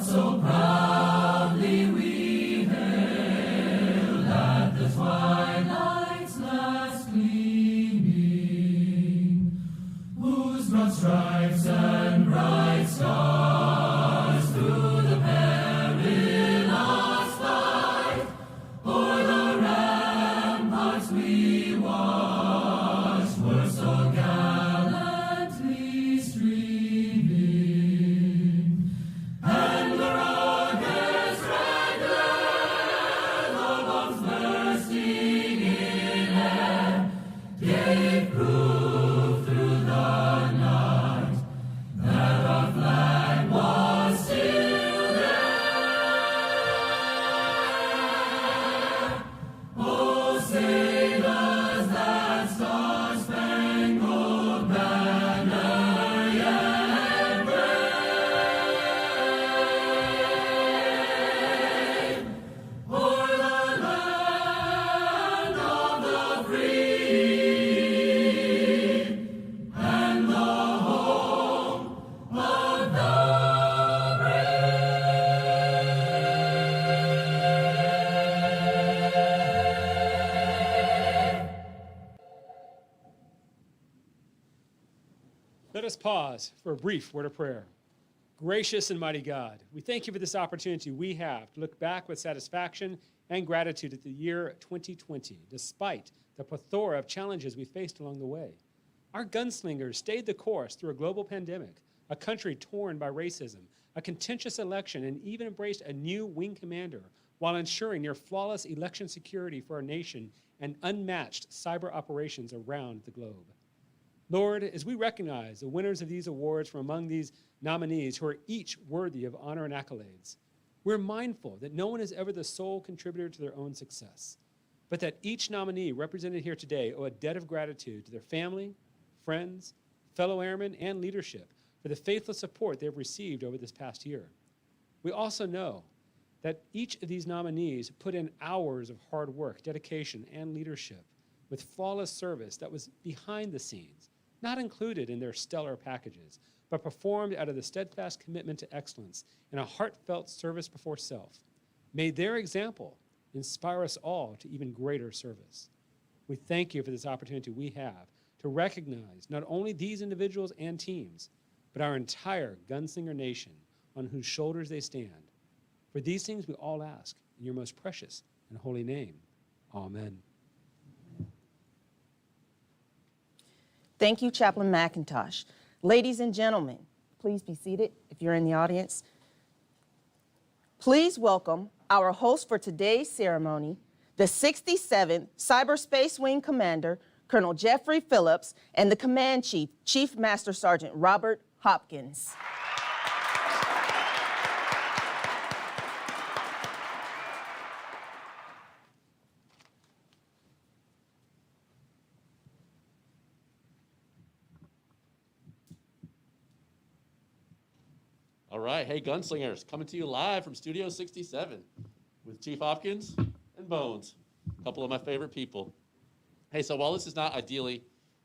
So proudly we hailed at the twilight's last gleaming, whose broad stripes and bright stars through the perilous fight o'er the ramparts we watched were so gallantly streaming. And the rugged red glare of bombs bursting in air gave proof through the night that our flag was still there. Oh, say does that star-spangled banner yet wave o'er the land of the free and the home of the Let us pause for a brief word of prayer. Gracious and mighty God, we thank you for this opportunity we have to look back with satisfaction and gratitude at the year 2020, despite the plethora of challenges we faced along the way. Our gunslingers stayed the course through a global pandemic, a country torn by racism, a contentious election, and even embraced a new wing commander while ensuring near flawless election security for our nation and unmatched cyber operations around the globe. Lord, as we recognize the winners of these awards from among these nominees who are each worthy of honor and accolades, we're mindful that no one is ever the sole contributor to their own success, but that each nominee represented here today owe a debt of gratitude to their family, friends, fellow airmen, and leadership for the faithful support they've received over this past year. We also know that each of these nominees put in hours of hard work, dedication, and leadership with flawless service that was behind the scenes, not included in their stellar packages, but performed out of the steadfast commitment to excellence and a heartfelt service before self. May their example inspire us all to even greater service. We thank you for this opportunity we have to recognize not only these individuals and teams, but our entire Gunslinger nation on whose shoulders they stand. For these things we all ask in your most precious and holy name. Amen. Thank you, Chaplain McIntosh. Ladies and gentlemen, please be seated if you're in the audience. Please welcome our host for today's ceremony, the 67th Cyberspace Wing Commander, Colonel Jeffrey Phillips, and the Command Chief, Chief Master Sergeant Robert Hopkins. All right, hey Gunslingers, coming to you live from Studio 67 with Chief Hopkins and Bones, a couple of my favorite people. Hey, so while this is not ideally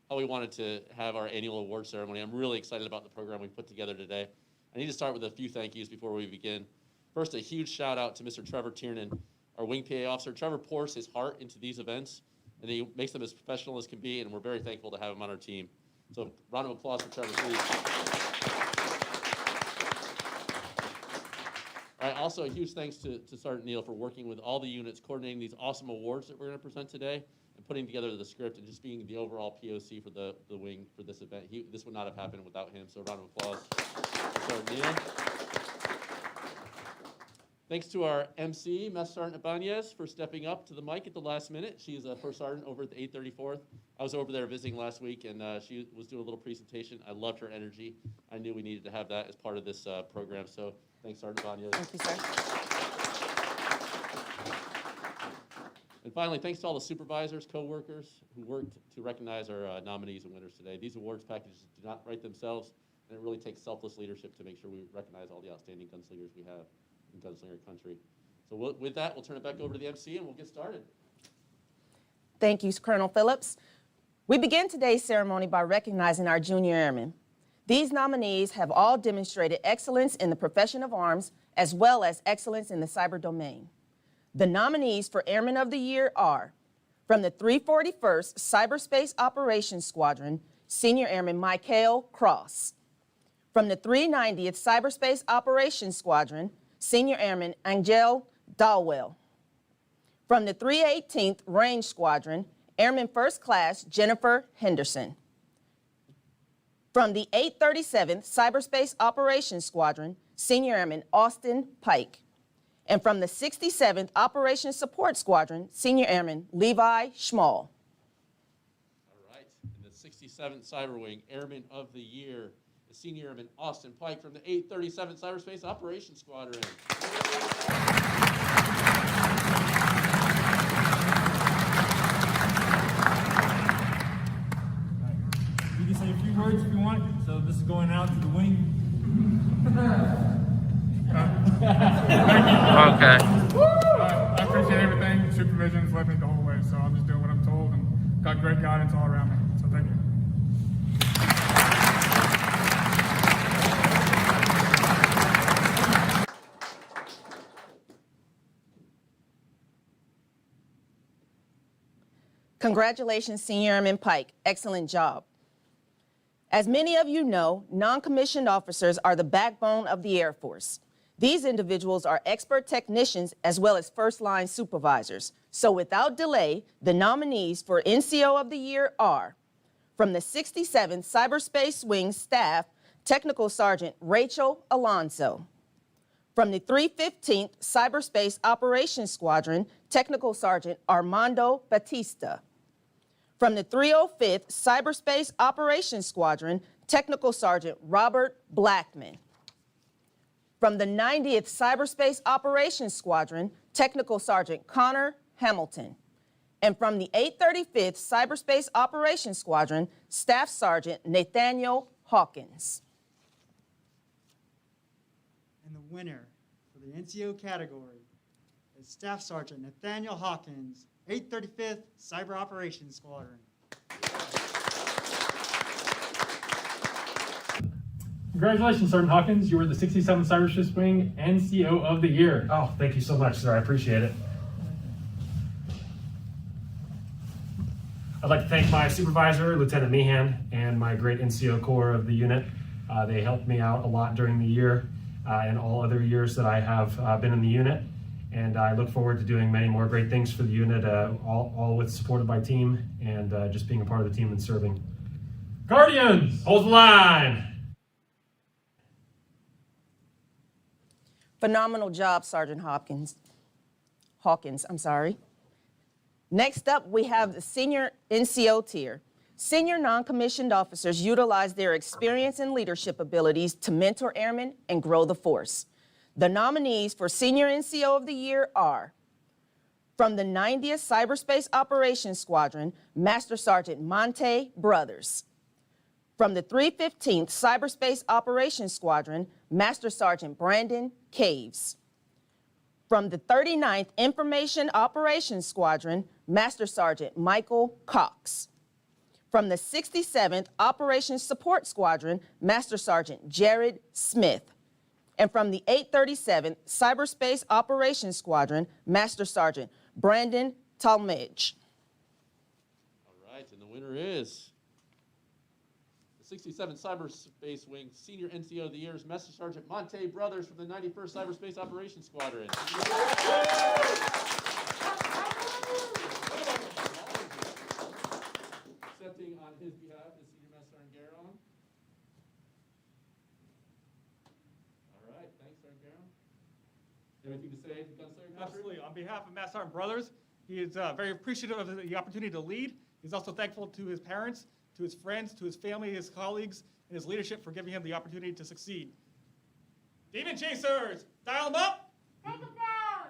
how we wanted to have our annual award ceremony, I'm really excited about the program we put together today. I need to start with a few thank yous before we begin. First, a huge shout out to Mr. Trevor Tiernan, our Wing PA officer. Trevor pours his heart into these events, and he makes them as professional as can be, and we're very thankful to have him on our team. So round of applause for Trevor, please. All right, also a huge thanks to Sergeant Neal for working with all the units, coordinating these awesome awards that we're going to present today, and putting together the script and just being the overall POC for the wing for this event. This would not have happened without him, so round of applause for Sergeant Neal. Thanks to our MC, Master Sergeant Ibanez, for stepping up to the mic at the last minute. She's a first sergeant over at the 834th. I was over there visiting last week, and she was doing a little presentation. I loved her energy. I knew we needed to have that as part of this program, so thanks, Sergeant Ibanez. Thank you, sir. And finally, thanks to all the supervisors, co-workers who worked to recognize our nominees and winners today. These awards packages do not write themselves, and it really takes selfless leadership to make sure we recognize all the outstanding gunslingers we have in Gunslinger country. So with that, we'll turn it back over to the MC and we'll get started. Thank you, Colonel Phillips. We begin today's ceremony by recognizing our junior airmen. These nominees have all demonstrated excellence in the profession of arms as well as excellence in the cyber domain. The nominees for Airmen of the Year are, from the 341st Cyberspace Operations Squadron, Senior Airman Michael Cross. From the 390th Cyberspace Operations Squadron, Senior Airman Angel Dalwell. From the 318th Range Squadron, Airman First Class Jennifer Henderson. From the 837th Cyberspace Operations Squadron, Senior Airman Austin Pike. And from the 67th Operations Support Squadron, Senior Airman Levi Schmall. All right. In the 67th Cyber Wing, Airman of the Year, the Senior Airman Austin Pike from the 837th Cyberspace Operations Squadron. You can say a few words if you want. So this is going out to the wing. Okay. I appreciate everything. Supervision's led me the whole way, so I'm just doing what I'm told and got great guidance all around me. So thank you. Congratulations, Senior Airman Pike. Excellent job. As many of you know, non-commissioned officers are the backbone of the Air Force. These individuals are expert technicians as well as first-line supervisors. So without delay, the nominees for NCO of the Year are, from the 67th Cyberspace Wing Staff, Technical Sergeant Rachel Alonso. From the 315th Cyberspace Operations Squadron, Technical Sergeant Armando Batista. From the 305th Cyberspace Operations Squadron, Technical Sergeant Robert Blackman. From the 90th Cyberspace Operations Squadron, Technical Sergeant Connor Hamilton. And from the 835th Cyberspace Operations Squadron, Staff Sergeant Nathaniel Hawkins. And the winner for the NCO category is Staff Sergeant Nathaniel Hawkins, 835th Cyber Operations Squadron. Congratulations, Sergeant Hawkins. You were the 67th Cyberspace Wing NCO of the Year. Oh, thank you so much, sir. I appreciate it. I'd like to thank my supervisor, Lieutenant Meehan, and my great NCO Corps of the unit. They helped me out a lot during the year and all other years that I have been in the unit. And I look forward to doing many more great things for the unit, all with supported by team and just being a part of the team and serving. Guardians, hold the line. Phenomenal job, Sergeant Hawkins. Next up, we have the senior NCO tier. Senior non-commissioned officers utilize their experience and leadership abilities to mentor airmen and grow the force. The nominees for Senior NCO of the Year are, from the 90th Cyberspace Operations Squadron, Master Sergeant Monte Brothers. From the 315th Cyberspace Operations Squadron, Master Sergeant Brandon Caves. From the 39th Information Operations Squadron, Master Sergeant Michael Cox. From the 67th Operations Support Squadron, Master Sergeant Jared Smith. And from the 837th Cyberspace Operations Squadron, Master Sergeant Brandon Talmadge. All right, and the winner is the 67th Cyberspace Wing Senior NCO of the Year is Master Sergeant Monte Brothers from the 91st Cyberspace Operations Squadron. Accepting on his behalf is Senior Master Sergeant Garon. All right, thanks, Sergeant Garon. Anything to say to Gunslinger Country? Absolutely. On behalf of Master Sergeant Brothers, he is very appreciative of the opportunity to lead. He's also thankful to his parents, to his friends, to his family, his colleagues, and his leadership for giving him the opportunity to succeed. Demon Chasers, dial them up. Take them down!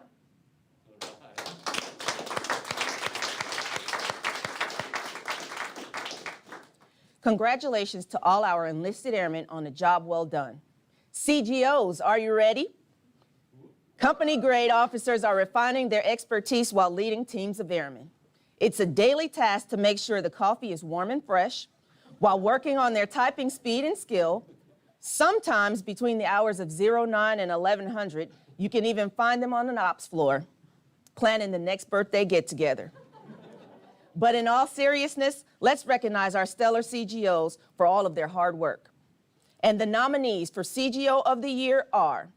All right. Congratulations to all our enlisted airmen on a job well done. CGOs, are you ready? Company grade officers are refining their expertise while leading teams of airmen. It's a daily task to make sure the coffee is warm and fresh, while working on their typing speed and skill. Sometimes between the hours of 09 and 1100, you can even find them on an ops floor, planning the next birthday get-together. But in all seriousness, let's recognize our stellar CGOs for all of their hard work. And the nominees for CGO of the Year are,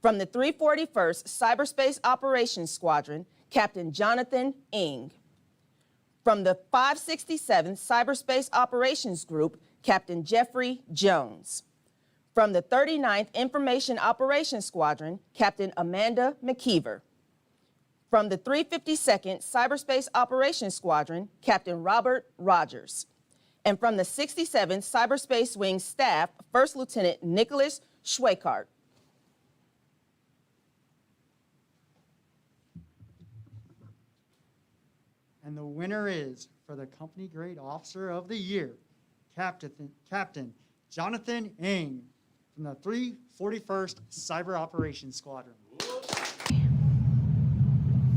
from the 341st Cyberspace Operations Squadron, Captain Jonathan Ng. From the 567th Cyberspace Operations Group, Captain Jeffrey Jones. From the 39th Information Operations Squadron, Captain Amanda McKeever. From the 352nd Cyberspace Operations Squadron, Captain Robert Rogers. And from the 67th Cyberspace Wing Staff, First Lieutenant Nicholas Schweikart. And the winner is, for the Company Grade Officer of the Year, Captain Jonathan Ng from the 341st Cyber Operations Squadron.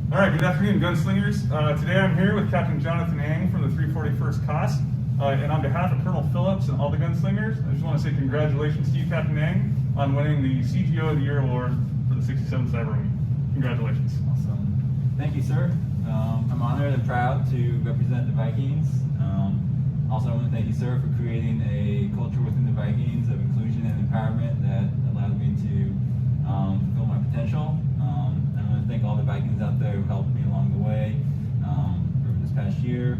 All right, good afternoon, gunslingers. Today I'm here with Captain Jonathan Ng from the 341st COS. And on behalf of Colonel Phillips and all the gunslingers, I just want to say congratulations to you, Captain Ng, on winning the CGO of the Year award for the 67th Cyber Wing. Congratulations. Awesome. Thank you, sir. I'm honored and proud to represent the Vikings. Also, I want to thank you, sir, for creating a culture within the Vikings of inclusion and empowerment that allowed me to fulfill my potential. I want to thank all the Vikings out there who helped me along the way over this past year.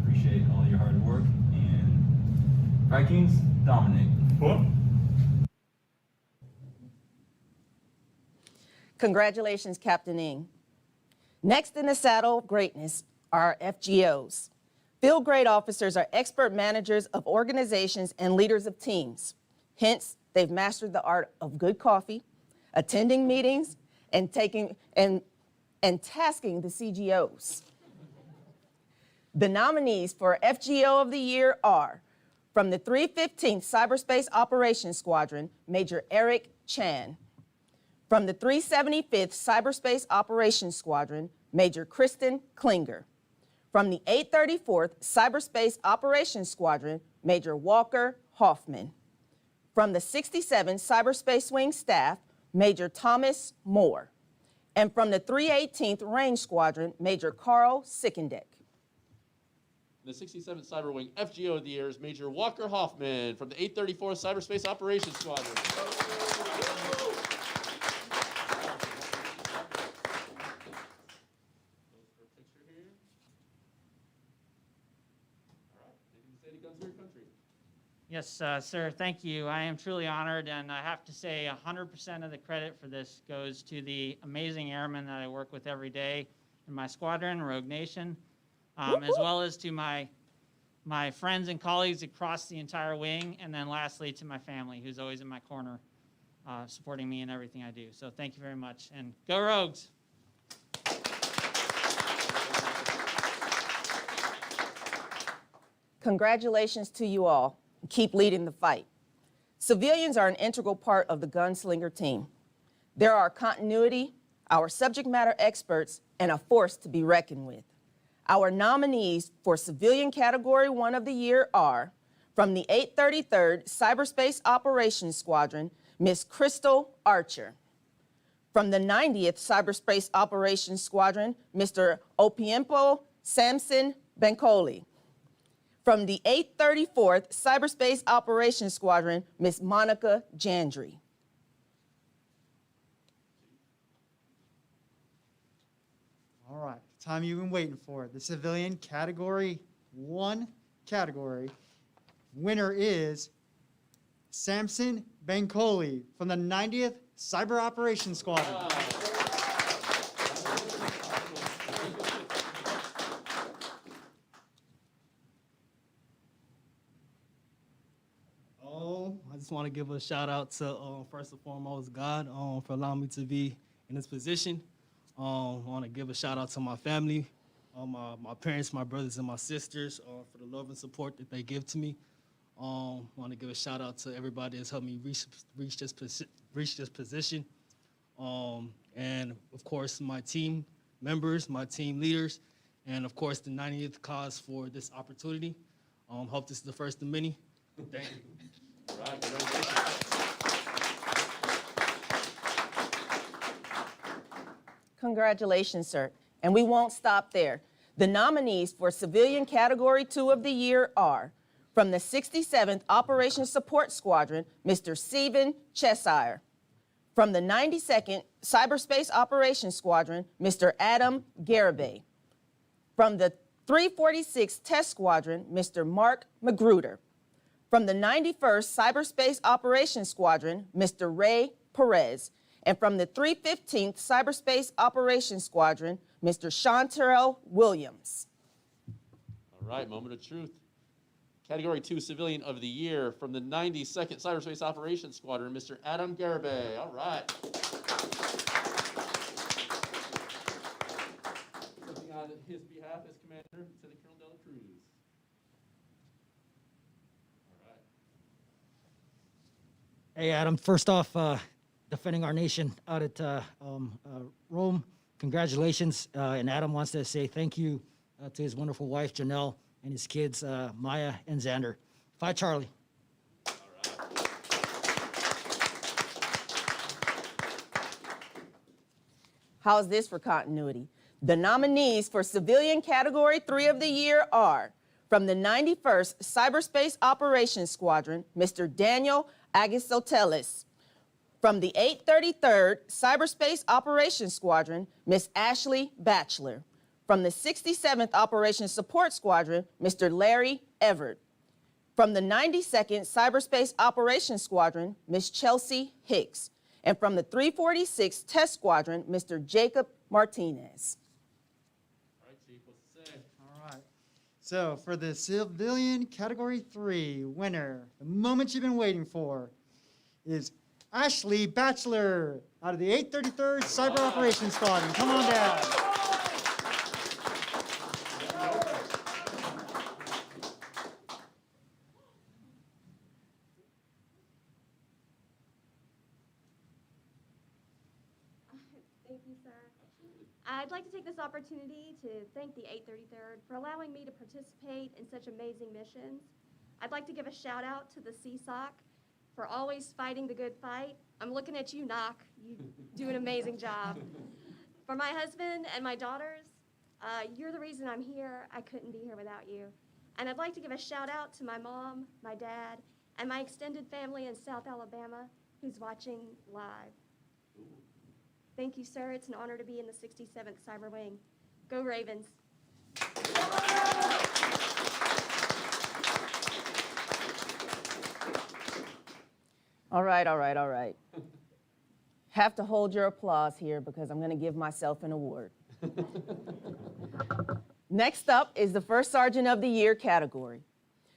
Appreciate all your hard work, and Vikings dominate. Cool. Congratulations, Captain Ng. Next in the saddle of greatness are our FGOs. Field grade officers are expert managers of organizations and leaders of teams. Hence, they've mastered the art of good coffee, attending meetings, and tasking the CGOs. The nominees for FGO of the Year are, from the 315th Cyberspace Operations Squadron, Major Eric Chan. From the 375th Cyberspace Operations Squadron, Major Kristen Klinger. From the 834th Cyberspace Operations Squadron, Major Walker Hoffman. From the 67th Cyberspace Wing Staff, Major Thomas Moore. And from the 318th Range Squadron, Major Carl Sickendeck. The 67th Cyber Wing FGO of the Year is Major Walker Hoffman from the 834th Cyberspace Operations Squadron. Yes, sir, thank you. I am truly honored, and I have to say 100% of the credit for this goes to the amazing airmen that I work with every day in my squadron, Rogue Nation, as well as to my friends and colleagues across the entire wing, and then lastly to my family, who's always in my corner, supporting me in everything I do. So thank you very much, and go Rogues! Congratulations to you all. Keep leading the fight. Civilians are an integral part of the gunslinger team. They're our continuity, our subject matter experts, and a force to be reckoned with. Our nominees for Civilian Category 1 of the Year are, from the 833rd Cyberspace Operations Squadron, Ms. Crystal Archer. From the 90th Cyberspace Operations Squadron, Mr. Opiempo Samson Bancoli. From the 834th Cyberspace Operations Squadron, Ms. Monica Jandry. All right, time you've been waiting for. The Civilian Category 1 category winner is Samson Bancoli from the 90th Cyber Operations Squadron. I just want to give a shout out to, first and foremost, God for allowing me to be in this position. I want to give a shout out to my family, my parents, my brothers, and my sisters for the love and support that they give to me. I want to give a shout out to everybody that's helped me reach this position. And of course, my team members, my team leaders, and of course, the 90th cause for this opportunity. Hope this is the first of many. Thank you. All right, congratulations. Congratulations, sir. And we won't stop there. The nominees for Civilian Category 2 of the Year are, from the 67th Operations Support Squadron, Mr. Stephen Cheshire. From the 92nd Cyberspace Operations Squadron, Mr. Adam Garibay. From the 346th Test Squadron, Mr. Mark Magruder. From the 91st Cyberspace Operations Squadron, Mr. Ray Perez. And from the 315th Cyberspace Operations Squadron, Mr. Chanterelle Williams. All right, moment of truth. Category 2 Civilian of the Year from the 92nd Cyberspace Operations Squadron, Mr. Adam Garibay. All right. Something on his behalf as Commander, Lieutenant Colonel Dela Cruz. All right. Hey, Adam. First off, defending our nation out at Rome. Congratulations. And Adam wants to say thank you to his wonderful wife, Janelle, and his kids, Maya and Xander. Fight, Charlie. All right. How's this for continuity? The nominees for Civilian Category 3 of the Year are, from the 91st Cyberspace Operations Squadron, Mr. Daniel Agisotelis. From the 833rd Cyberspace Operations Squadron, Ms. Ashley Batchelor. From the 67th Operations Support Squadron, Mr. Larry Everett. From the 92nd Cyberspace Operations Squadron, Ms. Chelsea Hicks. And from the 346th Test Squadron, Mr. Jacob Martinez. All right, Chief, what's to say? All right. So for the Civilian Category 3 winner, the moment you've been waiting for, is Ashley Batchelor out of the 833rd Cyber Operations Squadron. Come on down. Thank you, sir. I'd like to take this opportunity to thank the 833rd for allowing me to participate in such amazing missions. I'd like to give a shout out to the CSOC for always fighting the good fight. I'm looking at you, Knock. You do an amazing job. For my husband and my daughters, you're the reason I'm here. I couldn't be here without you. And I'd like to give a shout out to my mom, my dad, and my extended family in South Alabama who's watching live. Thank you, sir. It's an honor to be in the 67th Cyber Wing. Go Ravens. All right. Have to hold your applause here because I'm going to give myself an award. Next up is the First Sergeant of the Year category.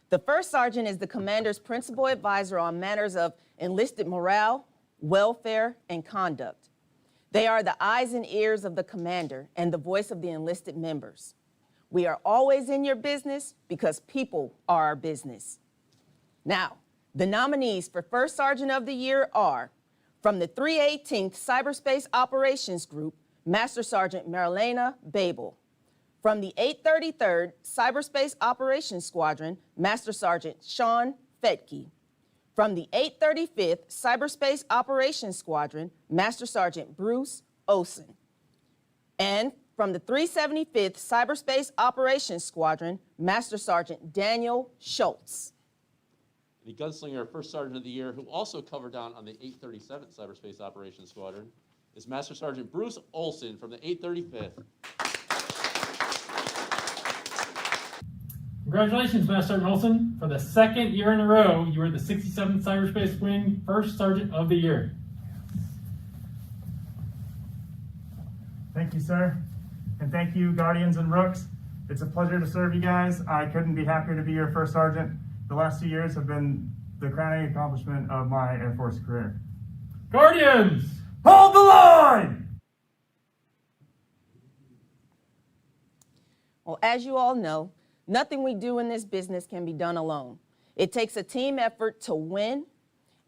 The First Sergeant is the commander's principal advisor on matters of enlisted morale, welfare, and conduct. They are the eyes and ears of the commander and the voice of the enlisted members. We are always in your business because people are our business. Now, the nominees for First Sergeant of the Year are, from the 318th Cyberspace Operations Group, Master Sergeant Marilena Babel. From the 833rd Cyberspace Operations Squadron, Master Sergeant Sean Fetke. From the 835th Cyberspace Operations Squadron, Master Sergeant Bruce Olson. And from the 375th Cyberspace Operations Squadron, Master Sergeant Daniel Schultz. The Gunslinger First Sergeant of the Year, who also covered down on the 837th Cyberspace Operations Squadron, is Master Sergeant Bruce Olson from the 835th. Congratulations, Master Sergeant Olson. For the second year in a row, you are the 67th Cyberspace Wing First Sergeant of the Year. Thank you, sir. And thank you, Guardians and Rooks. It's a pleasure to serve you guys. I couldn't be happier to be your first sergeant. The last 2 years have been the crowning accomplishment of my Air Force career. Guardians! Hold the line! Well, as you all know, nothing we do in this business can be done alone. It takes a team effort to win,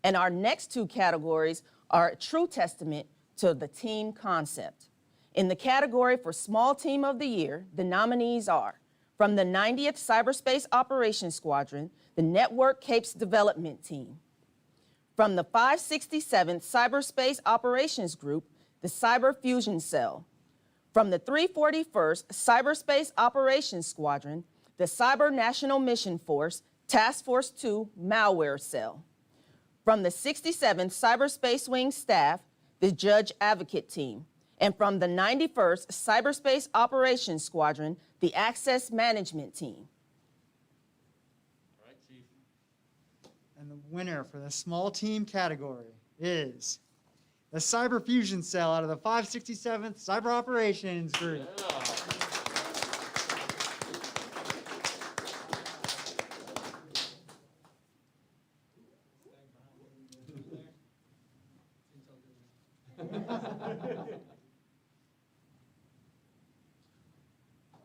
and our next two categories are a true testament to the team concept. In the category for Small Team of the Year, the nominees are, From the 90th Cyberspace Operations Squadron, the Network Capes Development Team. From the 567th Cyberspace Operations Group, the Cyber Fusion Cell. From the 341st Cyberspace Operations Squadron, the Cyber National Mission Force, Task Force 2 Malware Cell. From the 67th Cyberspace Wing Staff, the Judge Advocate Team. And from the 91st Cyberspace Operations Squadron, the Access Management Team. All right, Chief. And the winner for the small team category is the Cyber Fusion Cell out of the 567th Cyber Operations Group. Yeah.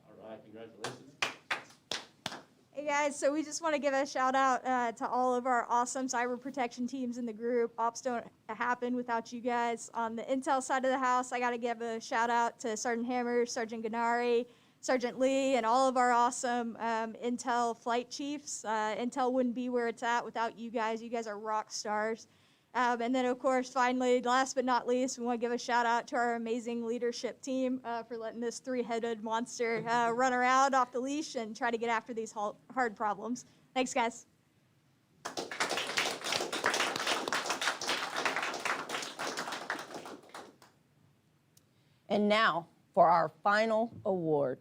All right, congratulations. Hey guys, so we just want to give a shout out to all of our awesome cyber protection teams in the group. Ops don't happen without you guys. On the Intel side of the house, I got to give a shout out to Sergeant Hammer, Sergeant Gennari, Sergeant Lee, and all of our awesome Intel flight chiefs. Intel wouldn't be where it's at without you guys. You guys are rock stars. And then, of course, finally, last but not least, we want to give a shout out to our amazing leadership team for letting this three-headed monster run around off the leash and try to get after these hard problems. Thanks, guys. And now for our final award.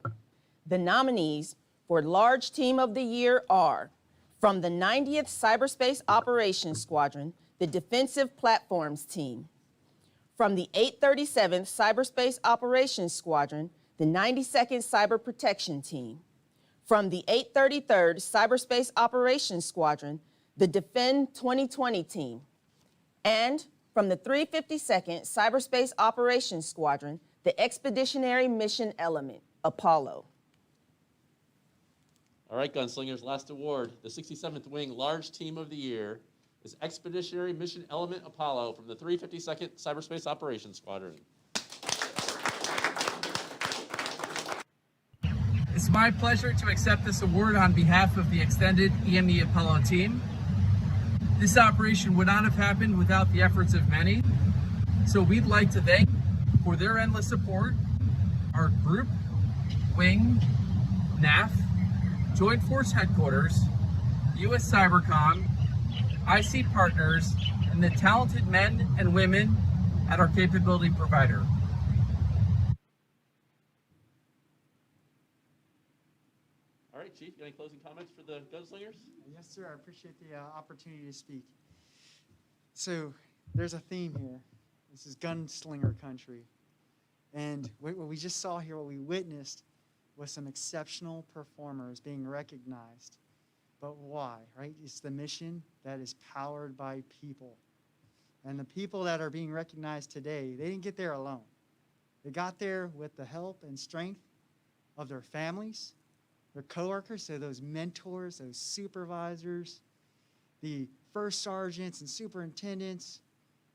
The nominees for Large Team of the Year are from the 90th Cyberspace Operations Squadron, the Defensive Platforms Team. From the 837th Cyberspace Operations Squadron, the 92nd Cyber Protection Team. From the 833rd Cyberspace Operations Squadron, the Defend 2020 Team. And from the 352nd Cyberspace Operations Squadron, the Expeditionary Mission Element, Apollo. All right, Gunslingers, last award. The 67th Wing Large Team of the Year is Expeditionary Mission Element Apollo from the 352nd Cyberspace Operations Squadron. It's my pleasure to accept this award on behalf of the extended EME Apollo team. This operation would not have happened without the efforts of many, so we'd like to thank, for their endless support, our group, wing, NAF, Joint Force Headquarters, U.S. Cybercom, IC partners, and the talented men and women at our capability provider. All right, Chief, you got any closing comments for the Gunslingers? Yes, sir. I appreciate the opportunity to speak. So there's a theme here. This is gunslinger country. And what we just saw here, what we witnessed, was some exceptional performers being recognized. But why, right? It's the mission that is powered by people. And the people that are being recognized today, they didn't get there alone. They got there with the help and strength of their families, their coworkers, so those mentors, those supervisors, the first sergeants and superintendents,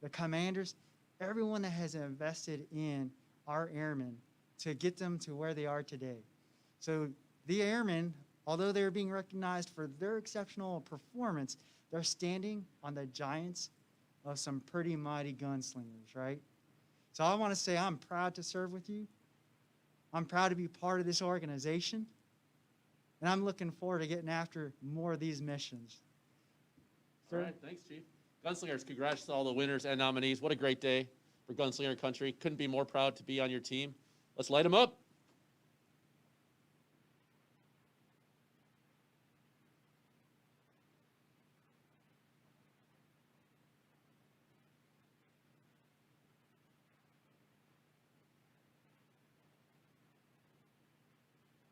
the commanders, everyone that has invested in our airmen to get them to where they are today. So the airmen, although they're being recognized for their exceptional performance, they're standing on the giants of some pretty mighty gunslingers, right? So I want to say I'm proud to serve with you. I'm proud to be part of this organization. And I'm looking forward to getting after more of these missions. All right, thanks, Chief. Gunslingers, congrats to all the winners and nominees. What a great day for Gunslinger Country. Couldn't be more proud to be on your team. Let's light them up.